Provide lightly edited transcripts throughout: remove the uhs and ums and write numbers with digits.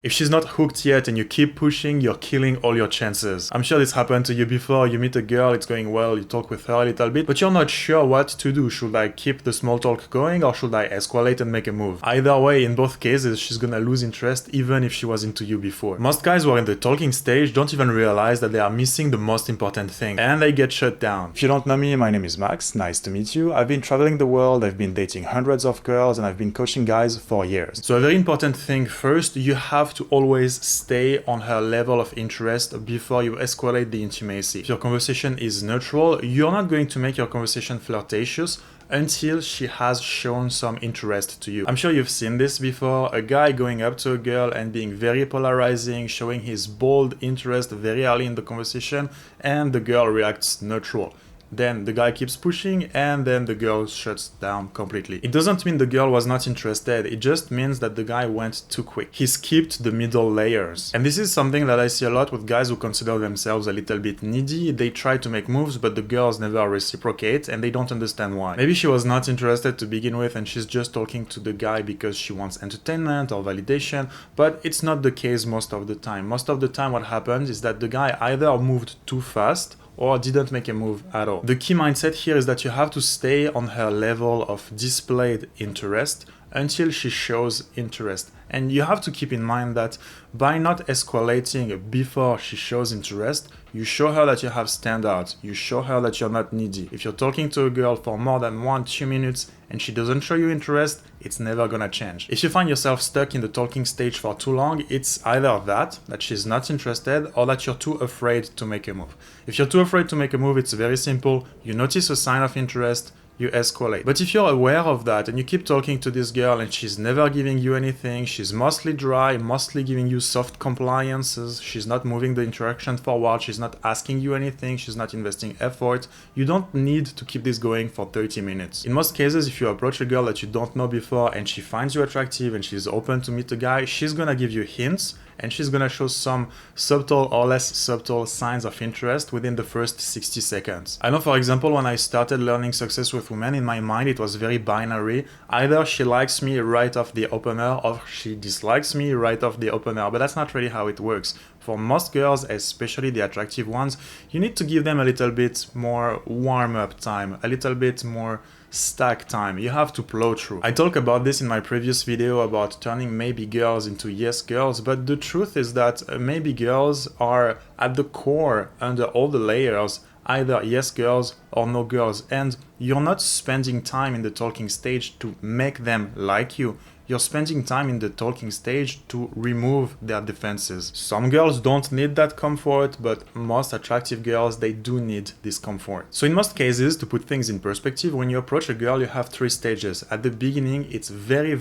If she's not hooked yet and you keep pushing, you're killing all your chances. I'm sure this happened to you before. You meet a girl, it's going well, you talk with her a little bit, but you're not sure what to do. Should I keep the small talk going or should I escalate and make a move? Either way, in both cases, she's gonna lose interest even if she was into you before. Most guys who are in the talking stage don't even realize that they are missing the most important thing, and they get shut down. If you don't know me, my name is Max, nice to meet you. I've been traveling the world, I've been dating hundreds of girls, and I've been coaching guys for years. So a very important thing first, you have to always stay on her level of interest before you escalate the intimacy. If your conversation is neutral, you're not going to make your conversation flirtatious until she has shown some interest to you. I'm sure you've seen this before, a guy going up to a girl and being very polarizing, showing his bold interest very early in the conversation, and the girl reacts neutral. Then the guy keeps pushing and then the girl shuts down completely. It doesn't mean the girl was not interested, it just means that the guy went too quick. He skipped the middle layers. And this is something that I see a lot with guys who consider themselves a little bit needy. They try to make moves but the girls never reciprocate and they don't understand why. Maybe she was not interested to begin with and she's just talking to the guy because she wants entertainment or validation, but it's not the case most of the time. Most of the time what happens is that the guy either moved too fast or didn't make a move at all. The key mindset here is that you have to stay on her level of displayed interest until she shows interest. And you have to keep in mind that by not escalating before she shows interest, you show her that you have standards, you show her that you're not needy. If you're talking to a girl for more than 1-2 minutes and she doesn't show you interest, it's never gonna change. If you find yourself stuck in the talking stage for too long, it's either that she's not interested, or that you're too afraid to make a move. If you're too afraid to make a move, it's very simple. You notice a sign of interest, you escalate. But if you're aware of that and you keep talking to this girl and she's never giving you anything, she's mostly dry, mostly giving you soft compliances, she's not moving the interaction forward, she's not asking you anything, she's not investing effort, you don't need to keep this going for 30 minutes. In most cases, if you approach a girl that you don't know before and she finds you attractive and she's open to meet a guy, she's gonna give you hints and she's gonna show some subtle or less subtle signs of interest within the first 60 seconds. I know, for example, when I started learning success with women, in my mind it was very binary. Either she likes me right off the opener or she dislikes me right off the opener, but that's not really how it works. For most girls, especially the attractive ones, you need to give them a little bit more warm-up time, a little bit more stack time. You have to plow through. I talk about this in my previous video about turning maybe girls into yes girls, but the truth is that maybe girls are at the core, under all the layers, either yes girls or no girls, and you're not spending time in the talking stage to make them like you. You're spending time in the talking stage to remove their defenses. Some girls don't need that comfort, but most attractive girls, they do need this comfort. So in most cases, to put things in perspective, when you approach a girl, you have 3 stages. At the beginning, it's very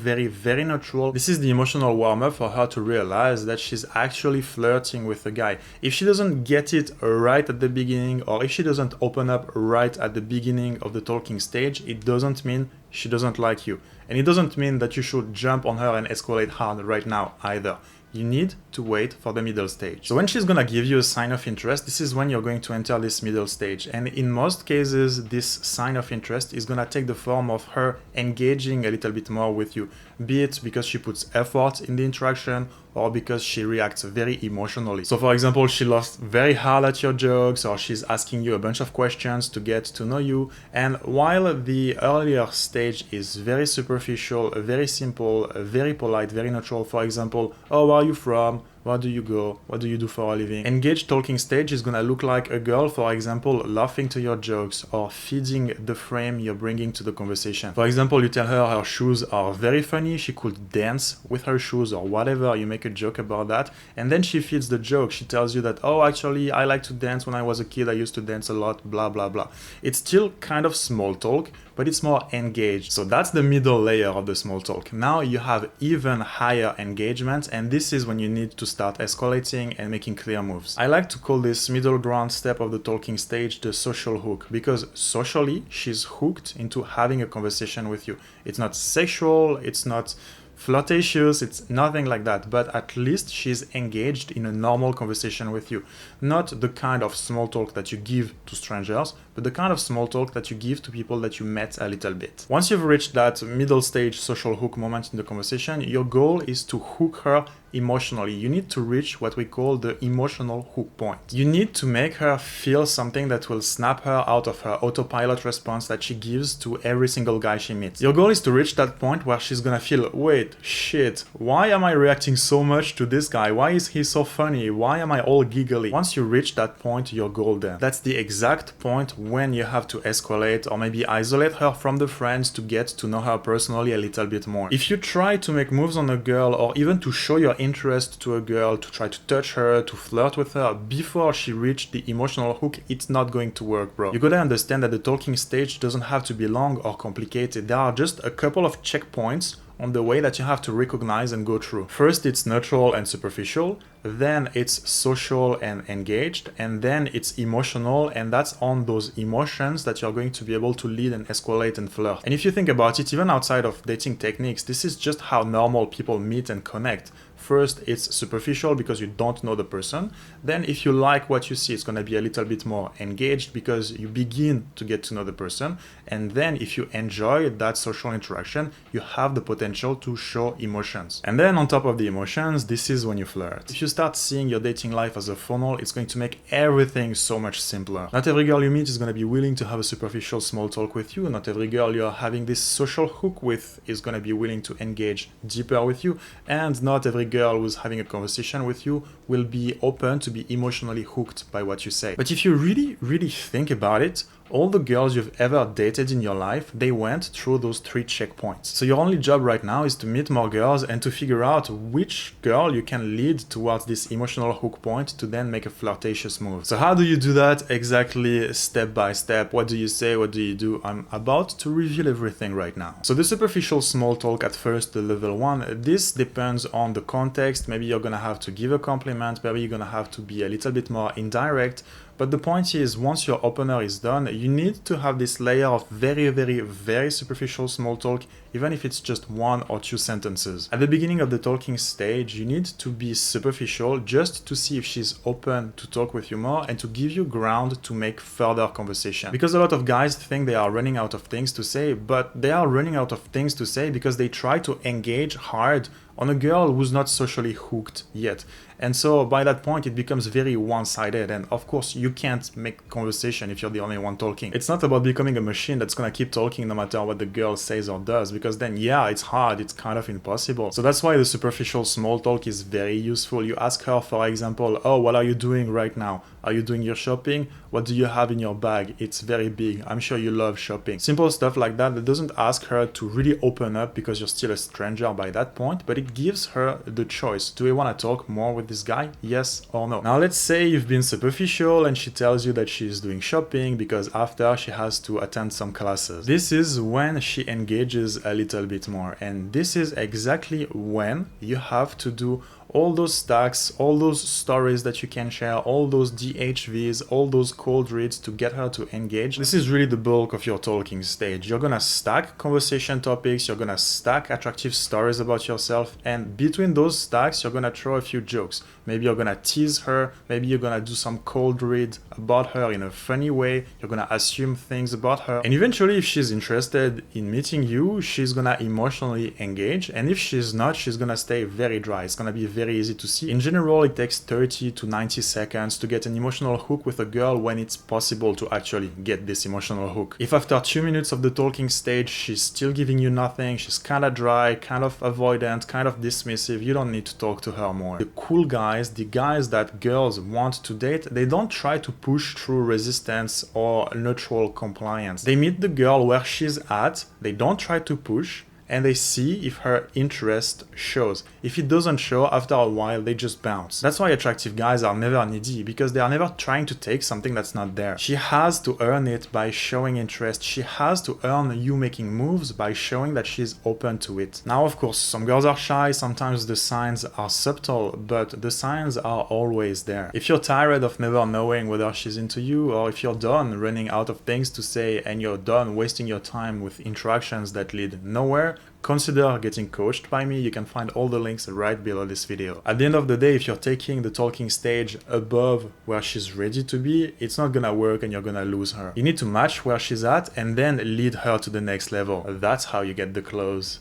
neutral. This is the emotional warm-up for her to realize that she's actually flirting with a guy. If she doesn't get it right at the beginning, or if she doesn't open up right at the beginning of the talking stage, it doesn't mean she doesn't like you. And it doesn't mean that you should jump on her and escalate hard right now either. You need to wait for the middle stage. So when she's gonna give you a sign of interest, this is when you're going to enter this middle stage. And in most cases, this sign of interest is gonna take the form of her engaging a little bit more with you. Be it because she puts effort in the interaction or because she reacts very emotionally. So for example, she laughs very hard at your jokes, or she's asking you a bunch of questions to get to know you. And while the earlier stage is very superficial, very simple, very polite, very natural, for example, oh, where are you from? Where do you go? What do you do for a living? Engaged talking stage is gonna look like a girl, for example, laughing to your jokes or feeding the frame you're bringing to the conversation. For example, you tell her shoes are very funny, she could dance with her shoes or whatever, you make a joke about that, and then she feeds the joke. She tells you that, oh, actually, I like to dance when I was a kid, I used to dance a lot, blah, blah, blah. It's still kind of small talk, but it's more engaged. So that's the middle layer of the small talk. Now you have even higher engagement, and this is when you need to start escalating and making clear moves. I like to call this middle ground step of the talking stage the social hook, because socially she's hooked into having a conversation with you. It's not sexual, it's not flirtatious, it's nothing like that, but at least she's engaged in a normal conversation with you. Not the kind of small talk that you give to strangers, but the kind of small talk that you give to people that you met a little bit. Once you've reached that middle stage social hook moment in the conversation, your goal is to hook her emotionally. You need to reach what we call the emotional hook point. You need to make her feel something that will snap her out of her autopilot response that she gives to every single guy she meets. Your goal is to reach that point where she's gonna feel, wait, shit, why am I reacting so much to this guy? Why is he so funny? Why am I all giggly? Once you reach that point, you're golden. That's the exact point when you have to escalate or maybe isolate her from the friends to get to know her personally a little bit more. If you try to make moves on a girl or even to show your interest to a girl, to try to touch her, to flirt with her before she reached the emotional hook, it's not going to work, bro. You gotta understand that the talking stage doesn't have to be long or complicated. There are just a couple of checkpoints on the way that you have to recognize and go through. First, it's natural and superficial, then it's social and engaged, and then it's emotional, and that's on those emotions that you're going to be able to lead and escalate and flirt. And if you think about it, even outside of dating techniques, this is just how normal people meet and connect. First, it's superficial because you don't know the person. Then if you like what you see, it's going to be a little bit more engaged because you begin to get to know the person. And then if you enjoy that social interaction, you have the potential to show emotions. And then on top of the emotions, this is when you flirt. If you start seeing your dating life as a funnel, it's going to make everything so much simpler. Not every girl you meet is going to be willing to have a superficial small talk with you. Not every girl you're having this social hook with is going to be willing to engage deeper with you. And not every girl who's having a conversation with you will be open to be emotionally hooked by what you say. But if you really think about it, all the girls you've ever dated in your life, they went through those 3 checkpoints. So your only job right now is to meet more girls and to figure out which girl you can lead towards this emotional hook point to then make a flirtatious move. So how do you do that exactly, step by step? What do you say? What do you do? I'm about to reveal everything right now. So the superficial small talk at first, the level 1, this depends on the context. Maybe you're gonna have to give a compliment, maybe you're gonna have to be a little bit more indirect. But the point is, once your opener is done, you need to have this layer of very superficial small talk, even if it's just 1 or 2 sentences. At the beginning of the talking stage, you need to be superficial just to see if she's open to talk with you more and to give you ground to make further conversation. Because a lot of guys think they are running out of things to say, but they are running out of things to say because they try to engage hard on a girl who's not socially hooked yet. And so by that point, it becomes very one-sided. And of course, you can't make conversation if you're the only one talking. It's not about becoming a machine that's gonna keep talking no matter what the girl says or does, because then, yeah, it's hard, it's kind of impossible. So that's why the superficial small talk is very useful. You ask her, for example, oh, what are you doing right now? Are you doing your shopping? What do you have in your bag? It's very big. I'm sure you love shopping. Simple stuff like that that doesn't ask her to really open up because you're still a stranger by that point, but it gives her the choice. Do we want to talk more with this guy? Yes or no? Now let's say you've been superficial and she tells you that she's doing shopping because after she has to attend some classes. This is when she engages a little bit more, and this is exactly when you have to do all those stacks, all those stories that you can share, all those DHVs, all those cold reads to get her to engage. This is really the bulk of your talking stage. You're gonna stack conversation topics, you're gonna stack attractive stories about yourself, and between those stacks, you're gonna throw a few jokes. Maybe you're gonna tease her, maybe you're gonna do some cold read about her in a funny way, you're gonna assume things about her, and eventually if she's interested in meeting you, she's gonna emotionally engage, and if she's not, she's gonna stay very dry. It's gonna be very easy to see. In general, it takes 30 to 90 seconds to get an emotional hook with a girl when it's possible to actually get this emotional hook. If after 2 minutes of the talking stage, she's still giving you nothing, she's kind of dry, kind of avoidant, kind of dismissive, you don't need to talk to her more. The cool guys, the guys that girls want to date, they don't try to push through resistance or neutral compliance. They meet the girl where she's at, they don't try to push, and they see if her interest shows. If it doesn't show, after a while, they just bounce. That's why attractive guys are never needy, because they are never trying to take something that's not there. She has to earn it by showing interest. She has to earn you making moves by showing that she's open to it. Now, of course, some girls are shy, sometimes the signs are subtle, but the signs are always there. If you're tired of never knowing whether she's into you, or if you're done running out of things to say and you're done wasting your time with interactions that lead nowhere, consider getting coached by me. You can find all the links right below this video. At the end of the day, if you're taking the talking stage above where she's ready to be, it's not gonna work and you're gonna lose her. You need to match where she's at and then lead her to the next level. That's how you get the close.